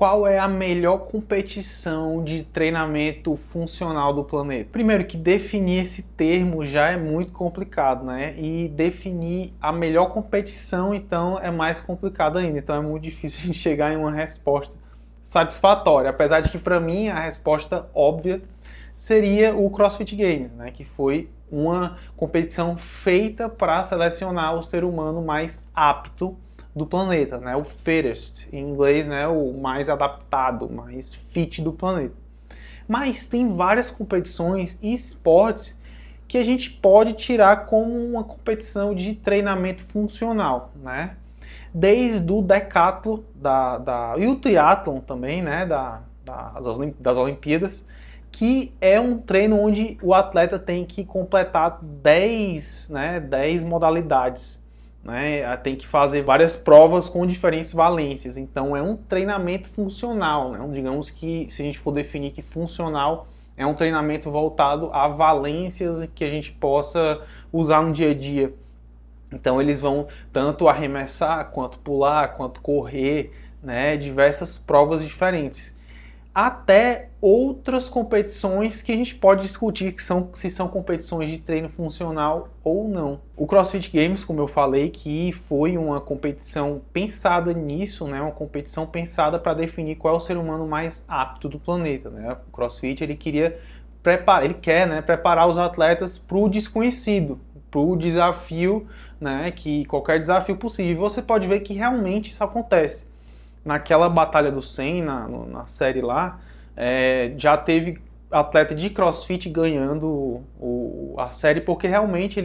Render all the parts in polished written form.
qual é a melhor competição de treinamento funcional do planeta? Primeiro que definir esse termo já é muito complicado, né? E definir a melhor competição, então, é mais complicado ainda. Então é muito difícil a gente chegar em uma resposta satisfatória. Apesar de que, para mim, a resposta óbvia seria o CrossFit Games, né? Que foi uma competição feita para selecionar o ser humano mais apto do planeta, né? O fittest, em inglês, né? O mais adaptado, mais fit do planeta. Mas tem várias competições e esportes que a gente pode tirar como uma competição de treinamento funcional, né? Desde o decathlon e o triatlon também, né? Das Olimpíadas, que é um treino onde o atleta tem que completar 10 modalidades. Né, tem que fazer várias provas com diferentes valências, então é um treinamento funcional, né? Digamos que se a gente for definir que funcional é um treinamento voltado a valências que a gente possa usar no dia a dia. Então eles vão tanto arremessar, quanto pular, quanto correr, né? Diversas provas diferentes. Até outras competições que a gente pode discutir se são competições de treino funcional ou não. O CrossFit Games, como eu falei, que foi uma competição pensada nisso, né? Uma competição pensada para definir qual é o ser humano mais apto do planeta, né? O CrossFit ele quer, né, preparar os atletas para o desconhecido, para o desafio, né? Que qualquer desafio possível. Você pode ver que realmente isso acontece. Naquela Batalha do 100, na série lá, já teve atleta de CrossFit ganhando a série, porque realmente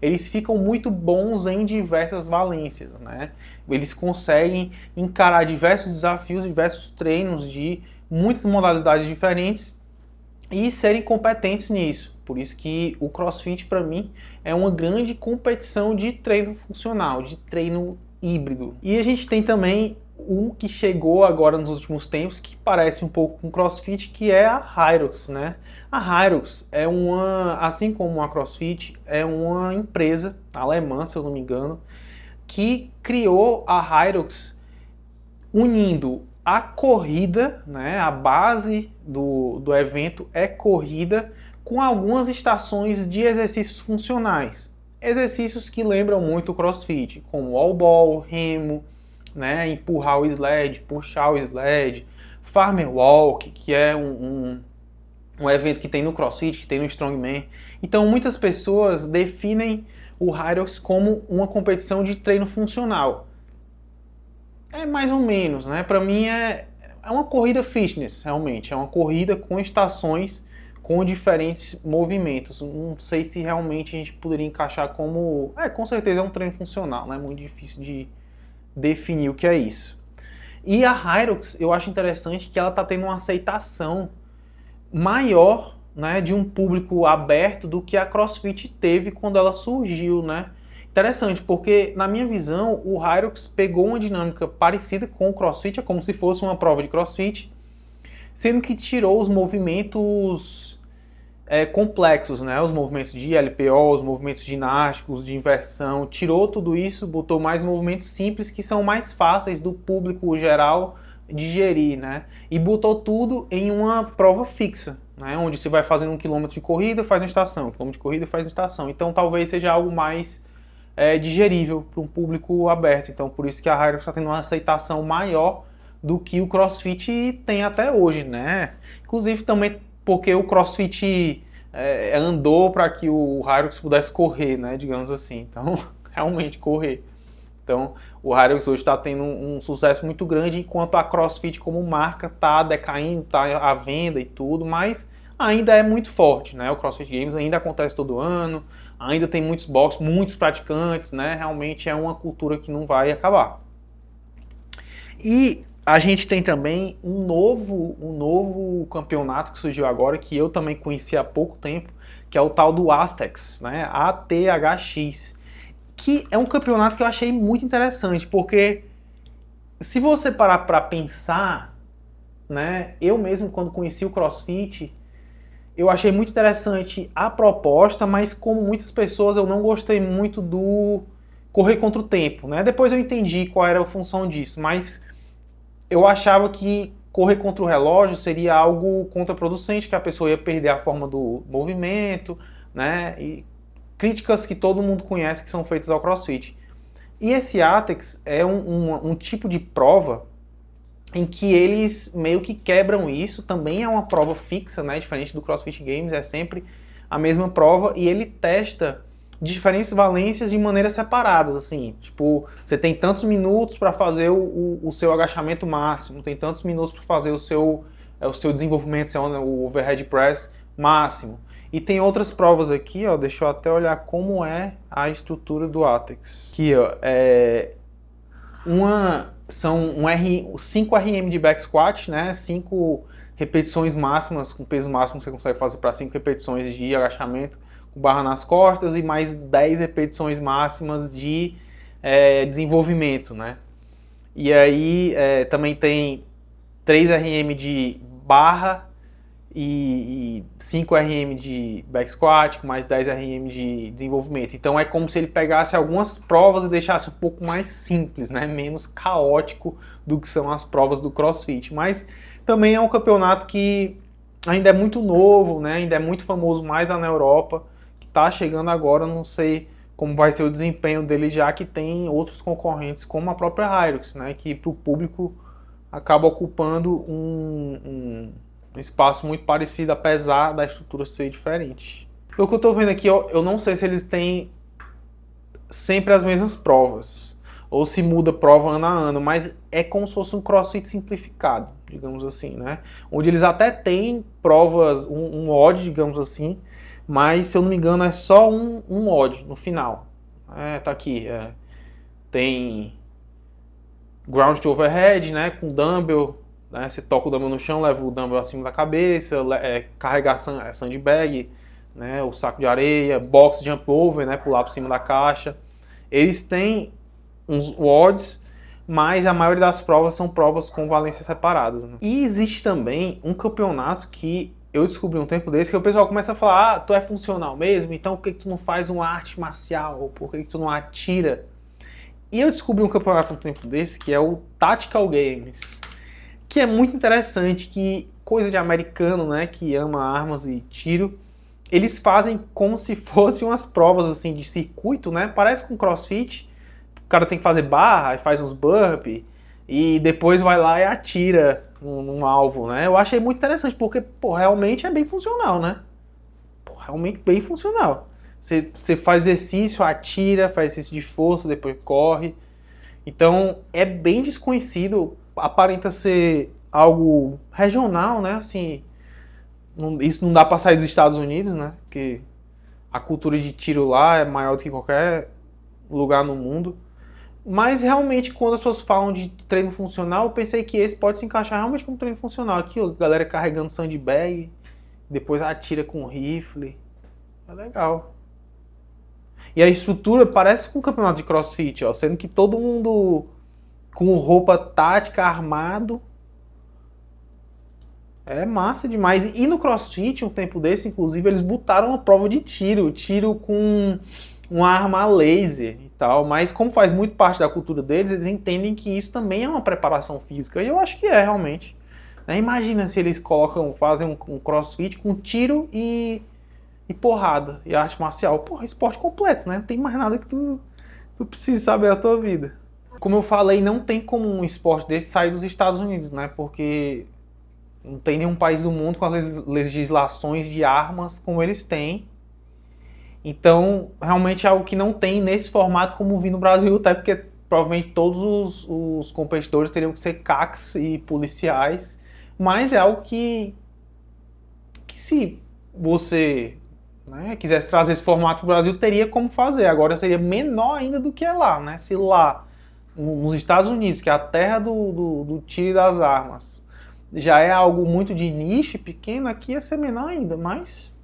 eles ficam muito bons em diversas valências, né? Eles conseguem encarar diversos desafios, diversos treinos de muitas modalidades diferentes e serem competentes nisso. Por isso que o CrossFit, para mim, é uma grande competição de treino funcional, de treino híbrido. E a gente tem também um que chegou agora nos últimos tempos, que parece um pouco com CrossFit, que é a Hyrox, né? A Hyrox é assim como a CrossFit, é uma empresa alemã, se eu não me engano, que criou a Hyrox unindo a corrida, né? A base do evento é corrida, com algumas estações de exercícios funcionais. Exercícios que lembram muito o CrossFit, como wall ball, remo, né, empurrar o sled, puxar o sled, farmer walk, que é um evento que tem no CrossFit, que tem no Strongman. Então muitas pessoas definem o Hyrox como uma competição de treino funcional. É mais ou menos, né? Para mim é uma corrida fitness, realmente. É uma corrida com estações, com diferentes movimentos. Não sei se realmente a gente poderia encaixar como... com certeza é um treino funcional, né? É muito difícil de definir o que é isso. E a Hyrox, eu acho interessante que ela está tendo uma aceitação maior, né, de um público aberto do que a CrossFit teve quando ela surgiu, né? Interessante, porque na minha visão o Hyrox pegou uma dinâmica parecida com o CrossFit, é como se fosse uma prova de CrossFit, sendo que tirou os movimentos complexos, né? Os movimentos de LPO, os movimentos ginásticos, de inversão, tirou tudo isso, botou mais movimentos simples que são mais fáceis do público geral digerir, né? E botou tudo em uma prova fixa, né? Onde você vai fazendo 1 km de corrida, faz uma estação, 1 km de corrida, faz uma estação. Então talvez seja algo mais digerível para um público aberto. Então por isso que a Hyrox está tendo uma aceitação maior do que o CrossFit tem até hoje, né? Inclusive também porque o CrossFit andou para que o Hyrox pudesse correr, né, digamos assim. Então, realmente correr. Então, o Hyrox hoje está tendo um sucesso muito grande, enquanto a CrossFit como marca está decaindo, está à venda e tudo, mas ainda é muito forte, né? O CrossFit Games ainda acontece todo ano, ainda tem muitos boxes, muitos praticantes, né? Realmente é uma cultura que não vai acabar. E a gente tem também um novo campeonato que surgiu agora, que eu também conheci há pouco tempo, que é o tal do ATHX, né? ATHX, que é um campeonato que eu achei muito interessante, porque se você parar para pensar, né? Eu mesmo, quando conheci o CrossFit, eu achei muito interessante a proposta, mas como muitas pessoas, eu não gostei muito do correr contra o tempo, né? Depois eu entendi qual era a função disso, mas eu achava que correr contra o relógio seria algo contraproducente, que a pessoa ia perder a forma do movimento, né? E críticas que todo mundo conhece que são feitas ao CrossFit. E esse ATEX é um tipo de prova em que eles meio que quebram isso, também é uma prova fixa, né? Diferente do CrossFit Games, é sempre a mesma prova, e ele testa diferentes valências de maneiras separadas, assim, tipo, você tem tantos minutos para fazer o seu agachamento máximo, tem tantos minutos para fazer o seu desenvolvimento, o overhead press máximo. E tem outras provas aqui, ó, deixa eu até olhar como é a estrutura do ATEX. Aqui, ó, são 5 RM de back squat, né, 5 repetições máximas, com peso máximo você consegue fazer para 5 repetições de agachamento com barra nas costas e mais 10 repetições máximas de desenvolvimento, né. E aí também tem 3 RM de barra e 5 RM de back squat, com mais 10 RM de desenvolvimento. Então é como se ele pegasse algumas provas e deixasse um pouco mais simples, né? Menos caótico do que são as provas do CrossFit. Mas também é um campeonato que ainda é muito novo, né? Ainda é muito famoso mais lá na Europa, que está chegando agora, não sei como vai ser o desempenho dele, já que tem outros concorrentes, como a própria Hyrox, né? Que para o público acaba ocupando um espaço muito parecido, apesar da estrutura ser diferente. O que eu estou vendo aqui, eu não sei se eles têm sempre as mesmas provas, ou se muda prova ano a ano, mas é como se fosse um CrossFit simplificado, digamos assim, né? Onde eles até têm provas, um odd, digamos assim, mas se eu não me engano é só um odd no final. Tá aqui, tem ground to overhead, né, com dumbbell, né, você toca o dumbbell no chão, leva o dumbbell acima da cabeça, carregar sandbag, né, o saco de areia, box jump over, né, pular por cima da caixa. Eles têm uns WODs, mas a maioria das provas são provas com valências separadas, né? E existe também um campeonato que eu descobri um tempo desse, que o pessoal começa a falar, tu é funcional mesmo, então por que tu não faz uma arte marcial, ou por que tu não atira? E eu descobri um campeonato um tempo desse, que é o Tactical Games, que é muito interessante, que coisa de americano, né, que ama armas e tiro, eles fazem como se fossem umas provas assim de circuito, né, parece com CrossFit, o cara tem que fazer barra, faz uns burpee, e depois vai lá e atira num alvo, né, eu achei muito interessante, porque, pô, realmente é bem funcional, né, pô, realmente bem funcional. Você faz exercício, atira, faz exercício de força, depois corre. Então é bem desconhecido, aparenta ser algo regional, né? Assim, isso não dá para sair dos Estados Unidos, né? Porque a cultura de tiro lá é maior do que qualquer lugar no mundo. Mas realmente, quando as pessoas falam de treino funcional, eu pensei que esse pode se encaixar realmente como treino funcional. Aqui, ó, a galera carregando sandbag, depois atira com rifle. É legal. E a estrutura parece com um campeonato de CrossFit, ó, sendo que todo mundo com roupa tática, armado. É massa demais. E no CrossFit, um tempo desse, inclusive, eles botaram uma prova de tiro com uma arma laser e tal. Mas como faz muito parte da cultura deles, eles entendem que isso também é uma preparação física. E eu acho que é, realmente. Imagina se eles fazem um CrossFit com tiro e porrada, e arte marcial. Porra, esporte completo, né? Não tem mais nada que tu precisa saber da tua vida. Como eu falei, não tem como um esporte desse sair dos Estados Unidos, né? Porque não tem nenhum país do mundo com as legislações de armas como eles têm. Então, realmente é algo que não tem nesse formato como vi no Brasil, até porque provavelmente todos os competidores teriam que ser CACs e policiais. Mas é algo que se você quisesse trazer esse formato para o Brasil, teria como fazer. Agora seria menor ainda do que é lá, né? Se lá, nos Estados Unidos, que é a terra do tiro e das armas, já é algo muito de nicho, pequeno, aqui ia ser menor ainda, mas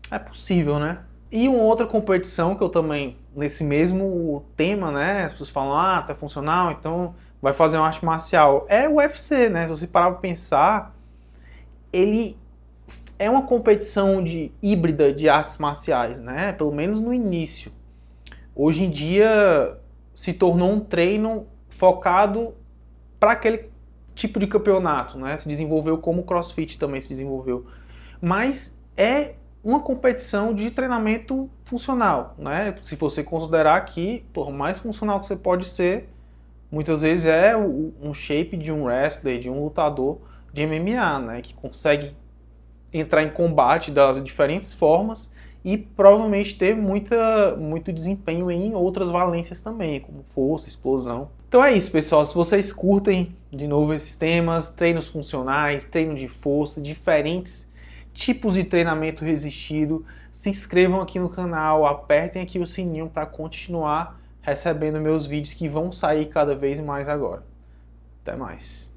é possível, né? E uma outra competição que eu também, nesse mesmo tema, né? As pessoas falam, tá funcional, então vai fazer uma arte marcial. É o UFC, né? Se você parar para pensar, ele é uma competição híbrida de artes marciais, né? Pelo menos no início. Hoje em dia se tornou um treino focado para aquele tipo de campeonato, né? Se desenvolveu como o CrossFit também se desenvolveu. Mas é uma competição de treinamento funcional, né? Se você considerar que, por mais funcional que você pode ser, muitas vezes é um shape de um wrestler, de um lutador de MMA, né? Que consegue entrar em combate das diferentes formas e provavelmente ter muito desempenho em outras valências também, como força, explosão. Então é isso, pessoal. Se vocês curtem, de novo, esses temas, treinos funcionais, treino de força, diferentes tipos de treinamento resistido, se inscrevam aqui no canal, apertem aqui o sininho para continuar recebendo meus vídeos que vão sair cada vez mais agora. Até mais.